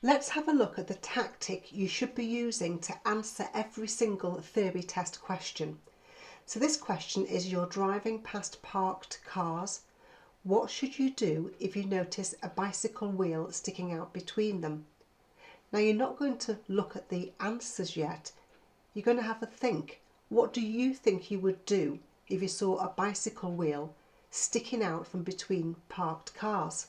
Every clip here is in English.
Let's have a look at the tactic you should be using to answer every single theory test question. So this question is: you're driving past parked cars. What should you do if you notice a bicycle wheel sticking out between them? Now, you're not going to look at the answers yet. You're going to have a think. What do you think you would do if you saw a bicycle wheel sticking out from between parked cars?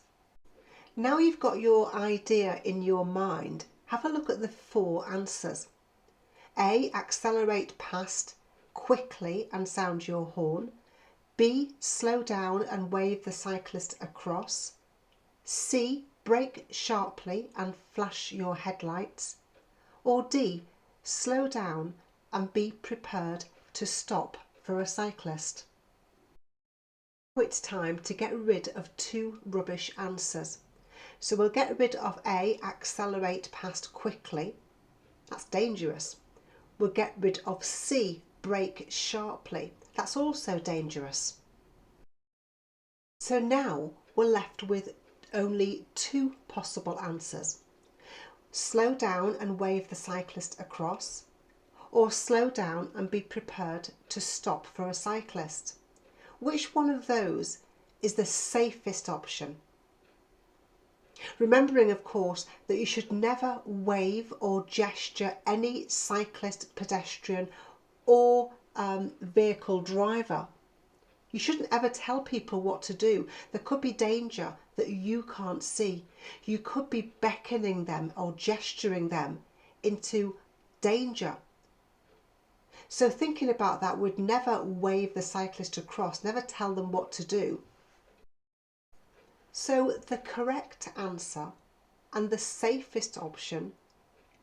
Now you've got your idea in your mind, have a look at the four answers. A. Accelerate past quickly and sound your horn. B. Slow down and wave the cyclist across. C. Brake sharply and flash your headlights. Or D. Slow down and be prepared to stop for a cyclist. It's time to get rid of two rubbish answers. So we'll get rid of A. Accelerate past quickly. That's dangerous. We'll get rid of C. Brake sharply. That's also dangerous. So now we're left with only two possible answers. Slow down and wave the cyclist across, or slow down and be prepared to stop for a cyclist. Which one of those is the safest option? Remembering, of course, that you should never wave or gesture any cyclist, pedestrian or vehicle driver. You shouldn't ever tell people what to do. There could be danger that you can't see. You could be beckoning them or gesturing them into danger. So thinking about that, would never wave the cyclist across, never tell them what to do. So the correct answer and the safest option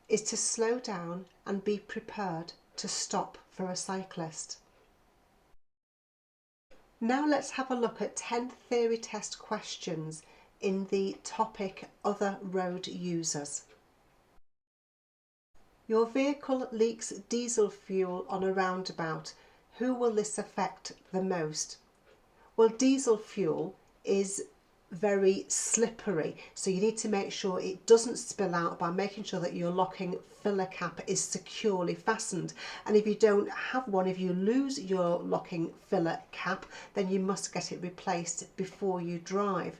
is to slow down and be prepared to stop for a cyclist. Now let's have a look at 10 theory test questions in the topic Other Road Users. Your vehicle leaks diesel fuel on a roundabout. Who will this affect the most? Well, diesel fuel is very slippery, so you need to make sure it doesn't spill out by making sure that your locking filler cap is securely fastened. And if you don't have one, if you lose your locking filler cap, then you must get it replaced before you drive,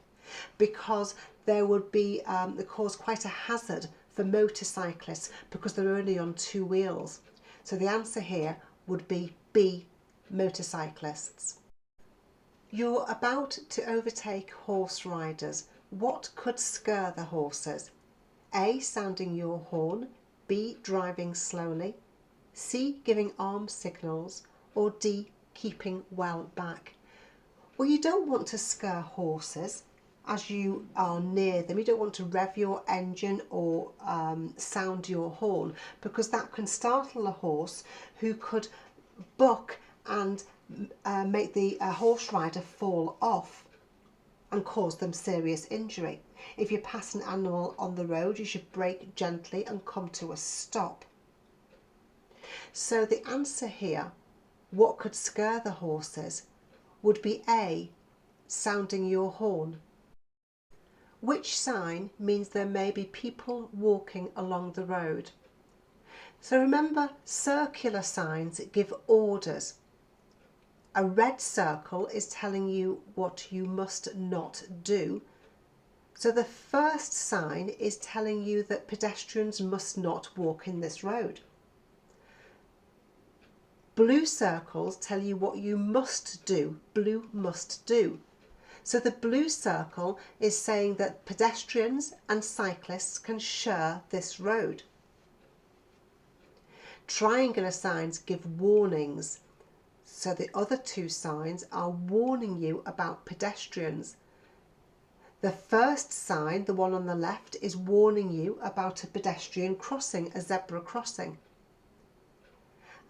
because there would be cause quite a hazard for motorcyclists because they're only on two wheels. So the answer here would be B, motorcyclists. You're about to overtake horse riders. What could scare the horses? A. Sounding your horn. B. Driving slowly. C. Giving arm signals. Or D. Keeping well back. Well, you don't want to scare horses as you are near them. You don't want to rev your engine or sound your horn, because that can startle a horse who could buck and make the horse rider fall off and cause them serious injury. If you pass an animal on the road, you should brake gently and come to a stop. So the answer here, what could scare the horses, would be A, sounding your horn. Which sign means there may be people walking along the road. So remember, circular signs give orders. A red circle is telling you what you must not do. So the first sign is telling you that pedestrians must not walk in this road. Blue circles tell you what you must do. Blue must do. So the blue circle is saying that pedestrians and cyclists can share this road. Triangular signs give warnings. So the other two signs are warning you about pedestrians. The first sign, the one on the left, is warning you about a pedestrian crossing, a zebra crossing.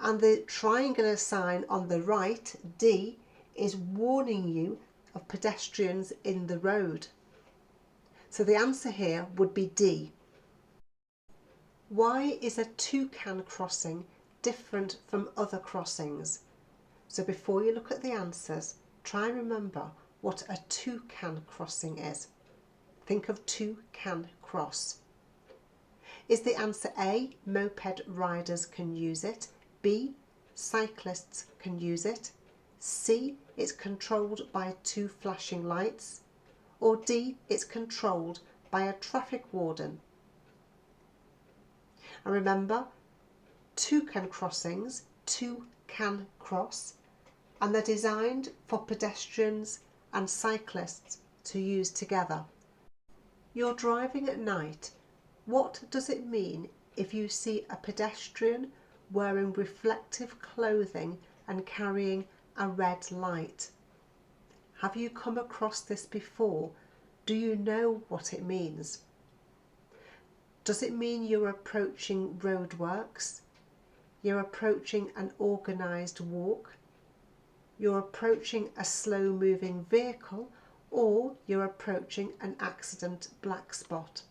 And the triangular sign on the right, D, is warning you of pedestrians in the road. So the answer here would be D. Why is a toucan crossing different from other crossings? So before you look at the answers, try and remember what a toucan crossing is. Think of toucan cross. Is the answer A, moped riders can use it, B, cyclists can use it, C, it's controlled by 2 flashing lights, or D, it's controlled by a traffic warden? And remember, toucan crossings, 2 can cross, and they're designed for pedestrians and cyclists to use together. You're driving at night. What does it mean if you see a pedestrian wearing reflective clothing and carrying a red light? Have you come across this before? Do you know what it means? Does it mean you're approaching roadworks? You're approaching an organised walk? You're approaching a slow-moving vehicle, or you're approaching an accident black spot?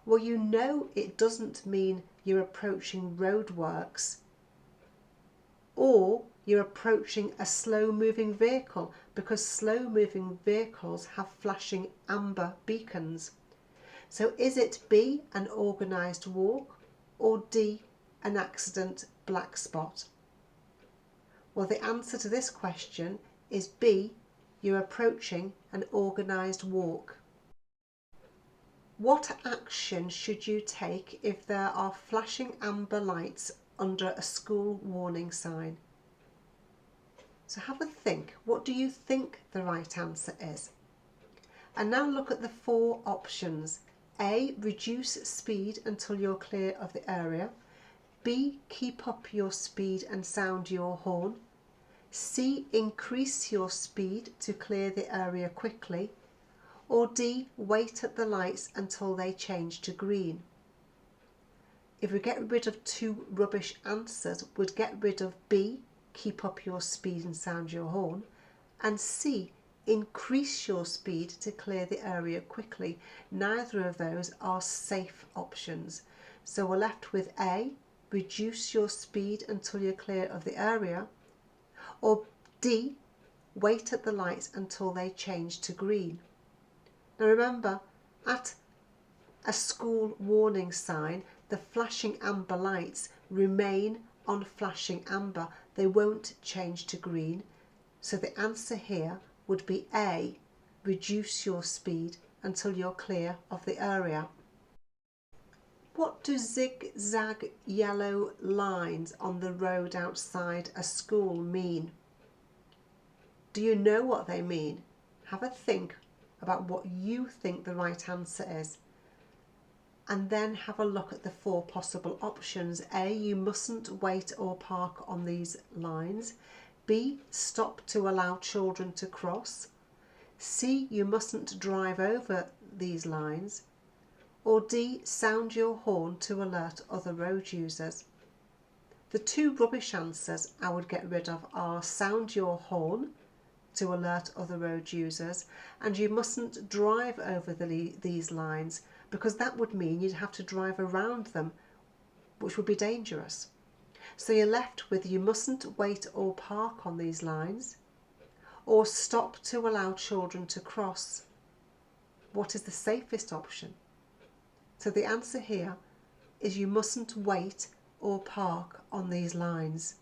Well, you know it doesn't mean you're approaching roadworks or you're approaching a slow-moving vehicle, because slow-moving vehicles have flashing amber beacons. So is it B, an organised walk, or D, an accident black spot? Well, the answer to this question is B, you're approaching an organised walk. What action should you take if there are flashing amber lights under a school warning sign? So have a think. What do you think the right answer is? And now look at the 4 options. A, reduce speed until you're clear of the area. B, keep up your speed and sound your horn. C, increase your speed to clear the area quickly. Or D, wait at the lights until they change to green. If we get rid of 2 rubbish answers, we'd get rid of B, keep up your speed and sound your horn, and C, increase your speed to clear the area quickly. Neither of those are safe options. So we're left with A, reduce your speed until you're clear of the area, or D, wait at the lights until they change to green. Now remember, at a school warning sign, the flashing amber lights remain on flashing amber. They won't change to green. So the answer here would be A, reduce your speed until you're clear of the area. What do zigzag yellow lines on the road outside a school mean? Do you know what they mean? Have a think about what you think the right answer is, and then have a look at the 4 possible options. A, you mustn't wait or park on these lines. B, stop to allow children to cross. C, you mustn't drive over these lines. Or D, sound your horn to alert other road users. The 2 rubbish answers I would get rid of are sound your horn to alert other road users, and you mustn't drive over these lines, because that would mean you'd have to drive around them, which would be dangerous. So you're left with you mustn't wait or park on these lines, or stop to allow children to cross. What is the safest option? So the answer here is you mustn't wait or park on these lines.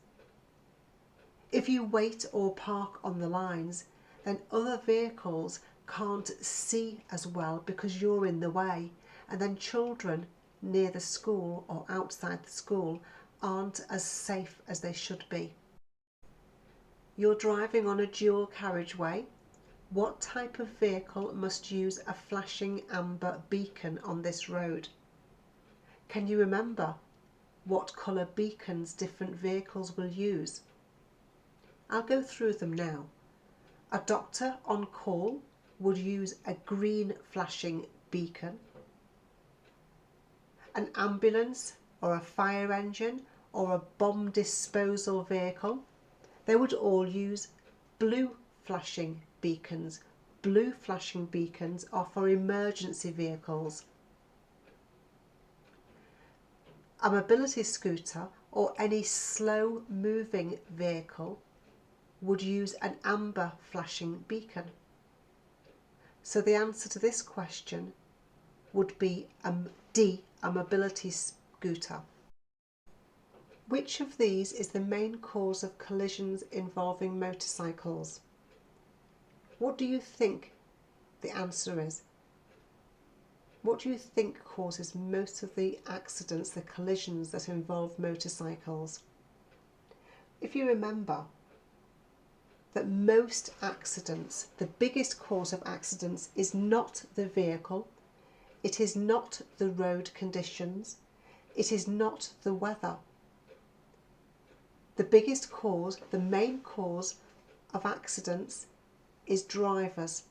If you wait or park on the lines, then other vehicles can't see as well because you're in the way, and then children near the school or outside the school aren't as safe as they should be. You're driving on a dual carriageway. What type of vehicle must use a flashing amber beacon on this road? Can you remember what colour beacons different vehicles will use? I'll go through them now. A doctor on call would use a green flashing beacon. An ambulance or a fire engine or a bomb disposal vehicle, they would all use blue flashing beacons. Blue flashing beacons are for emergency vehicles. A mobility scooter or any slow moving vehicle would use an amber flashing beacon. So the answer to this question would be D, a mobility scooter. Which of these is the main cause of collisions involving motorcycles? What do you think the answer is? What do you think causes most of the accidents, the collisions that involve motorcycles? If you remember that most accidents, the biggest cause of accidents is not the vehicle, it is not the road conditions, it is not the weather. The biggest cause, the main cause of accidents is drivers.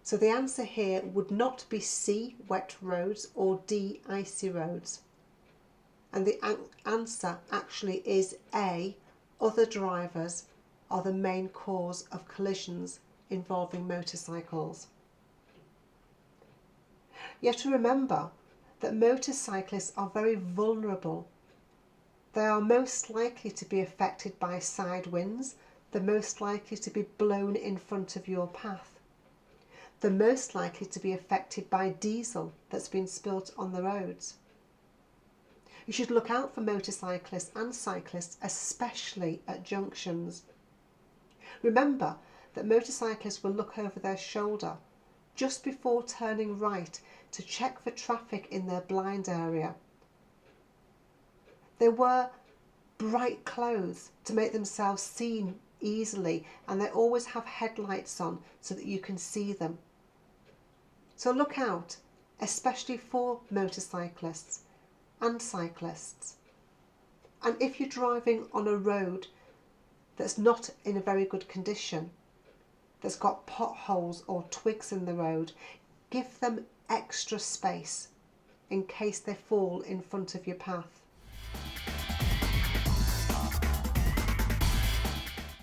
So the answer here would not be C, wet roads, or D, icy roads. And the answer actually is A, other drivers are the main cause of collisions involving motorcycles. You have to remember that motorcyclists are very vulnerable. They are most likely to be affected by side winds. They're most likely to be blown in front of your path. They're most likely to be affected by diesel that's been spilt on the roads. You should look out for motorcyclists and cyclists, especially at junctions. Remember that motorcyclists will look over their shoulder just before turning right to check for traffic in their blind area. They wear bright clothes to make themselves seen easily, and they always have headlights on so that you can see them. So look out, especially for motorcyclists and cyclists. And if you're driving on a road that's not in a very good condition, that's got potholes or twigs in the road, give them extra space in case they fall in front of your path.